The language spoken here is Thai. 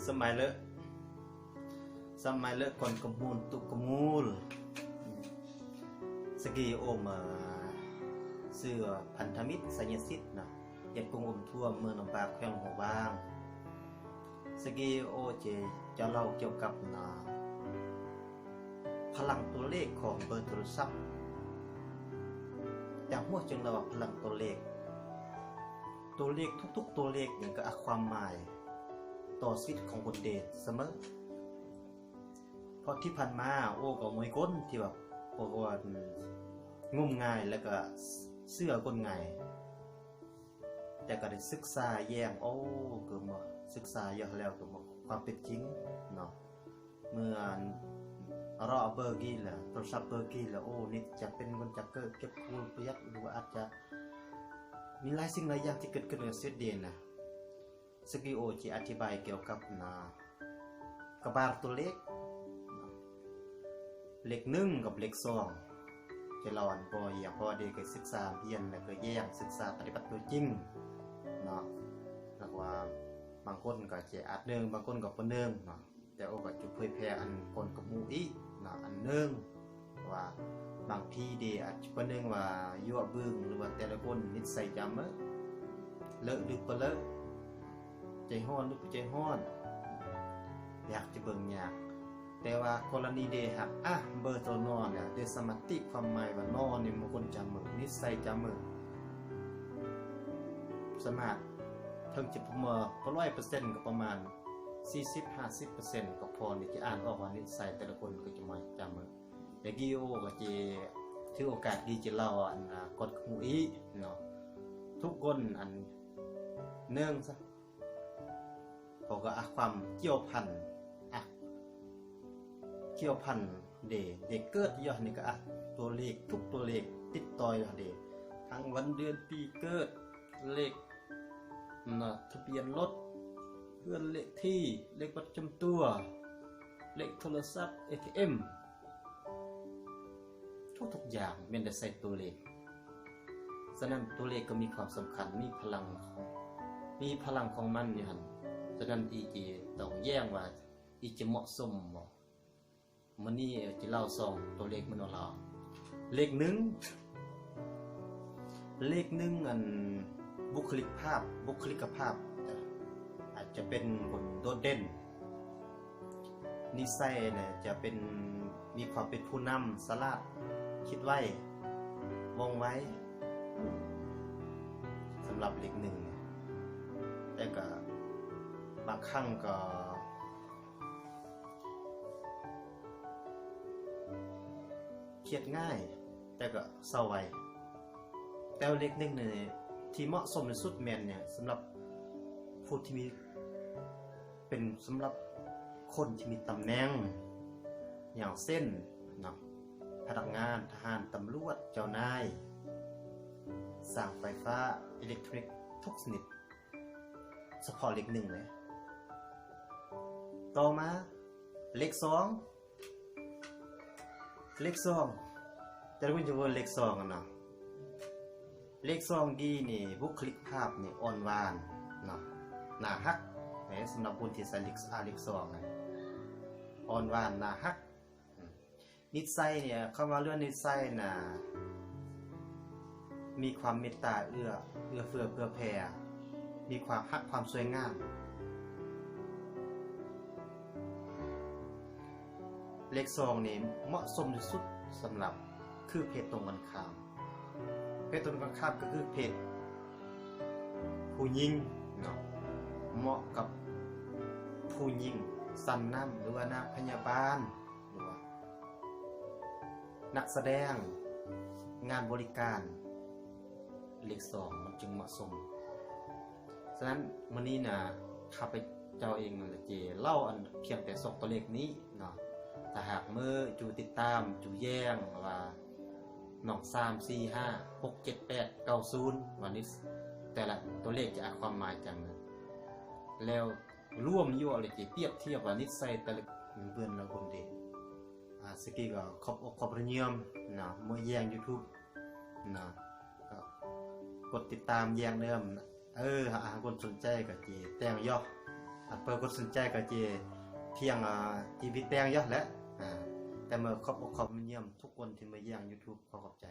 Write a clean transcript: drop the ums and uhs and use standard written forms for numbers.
สมัยเลอะก่อนกมูลตุกมูลสกีโอมเสื้อพันธมิตรสัญญสิทธิ์นะยังกงอมทั่วเมืองลำปางแขวงหัวบางสกีโอจะเล่าเกี่ยวกับพลังตัวเลขของเบอร์โทรศัพท์จากหัวจึงเราว่าพลังตัวเลขทุกๆตัวเลขเนี่ยก็ความหมายต่อชีวิตของคนเดชเสมอเพราะที่ผ่านมาโอ้ก็มวยก้นที่แบบเพราะว่างมงายแล้วก็เสื้อก้นง่ายแต่ก็ได้ศึกษาแย้งโอ้ก็มาศึกษาเยอะแล้วก็มาความเป็นจริงเนาะเมื่อเราเบอร์กี้แหละโทรศัพท์เบอร์กี้แล้วโอ้นี่จะเป็นคนจะเก็บคูลประหยัดหรือว่าอาจจะมีหลายสิ่งหลายอย่างที่เกิดขึ้นในชีวิตเดนนะสกิโอจะอธิบายเกี่ยวกับกระบาดตัวเลข1กับเลข2จะเราอันพออย่างพอเด็กศึกษาเรียนแล้วก็แยกศึกษาปฏิบัติตัวจริงเนาะแล้วว่าบางคนก็จะอัด1บางคนก็บ่1เนาะแต่โอ้ก็จะเผยแพร่อันคนกับหมู่อีเนาะอัน1ว่าบางทีเดอาจจะบ่1ว่ายั่วบึ้งหรือว่าแต่ละคนนิสัยจำเลอะดึกบ่เลอะใจฮ้อนหรือใจฮ้อนอยากจะเบิ่งยากแต่ว่ากรณีเดหักเบอร์ตัวนอนเนี่ยเดสมาติความหมายว่านอนเนี่ยมันคนจำมือนิสัยจำมือสามารถถึงจะประเมิน100%ก็ประมาณ 40-50% ก็พอที่จะอ่านออกว่านิสัยแต่ละคนก็จะมาจำมือแต่กิโอก็จะถือโอกาสดีจะเล่าอันกดหูอีเนาะทุกคนอันเนื่องซะเขาก็ความเกี่ยวพันเด็กเกิดย่อนี่ก็ตัวเลขทุกตัวเลขติดต่ออยู่เด็กทั้งวันเดือนปีเกิดเลขทะเบียนรถเพื่อนเลขที่เลขประจำตัวเลขโทรศัพท์ ATM ทุกอย่างเป็นแต่ใส่ตัวเลขฉะนั้นตัวเลขก็มีความสำคัญมีพลังของมันอยู่หั่นฉะนั้นต้องแย้งว่าจะเหมาะสมบ่มันนี่จะเล่า2ตัวเลขมันเราเลข1อันบุคลิกภาพอาจจะเป็นคนโดดเด่นนิสัยเนี่ยจะเป็นมีความเป็นผู้นำฉลาดคิดไวว่องไวสำหรับเลข1แต่ก็บางครั้งก็เครียดง่ายแต่ก็เศร้าไวแต่เลข1เนี่ยที่เหมาะสมที่สุดแม่นเนี่ยสำหรับผู้ที่มีเป็นสำหรับคนที่มีตำแหน่งอย่างเส้นพนักงานทหารตำรวจเจ้านายสร้างไฟฟ้าอิเล็กทรอนิกส์ทุกชนิดเฉพาะเลข1เลยต่อมาเลข2แต่คุณจะว่าเลข2กันเนาะเลข2ดีนี่บุคลิกภาพนี่อ่อนหวานเนาะน่าฮักสำหรับคนที่ใส่เลข2นะอ่อนหวานน่าฮักนิสัยเนี่ยคำว่าเรื่องนิสัยน่ะมีความเมตตาเอื้อเฟื้อเผื่อแผ่มีความฮักความสวยงามเลข2นี่เหมาะสมที่สุดสำหรับคือเพศตรงกันข้ามก็คือเพศผู้หญิงเนาะเหมาะกับผู้หญิงสันน้ำหรือว่านักพยาบาลหรือว่านักแสดงงานบริการเลข2มันจึงเหมาะสมฉะนั้นมื้อนี้นะข้าพเจ้าเองจะเล่าอันเพียงแต่2ตัวเลขนี้เนาะถ้าหากมือจูติดตามจูแย้งว่า3 4 5 6 7 8 9 0วันนี้แต่ละตัวเลขจะความหมายจังแล้วร่วมยั่วเลยจะเปรียบเทียบว่านิสัยแต่ละเพื่อนเราคนเดีสกี้ก็ขอบพระเยี่ยมนะมือแย้ง YouTube นะก็กดติดตามแย้งเดิมหาคนสนใจก็จะแต่งย่อ เปิดกดสนใจก็เจเพียงทีวีแปลงเยอะแล้วแต่เมื่อขอบเยี่ยมทุกคนที่มาเยี่ยม YouTube ขอบใจ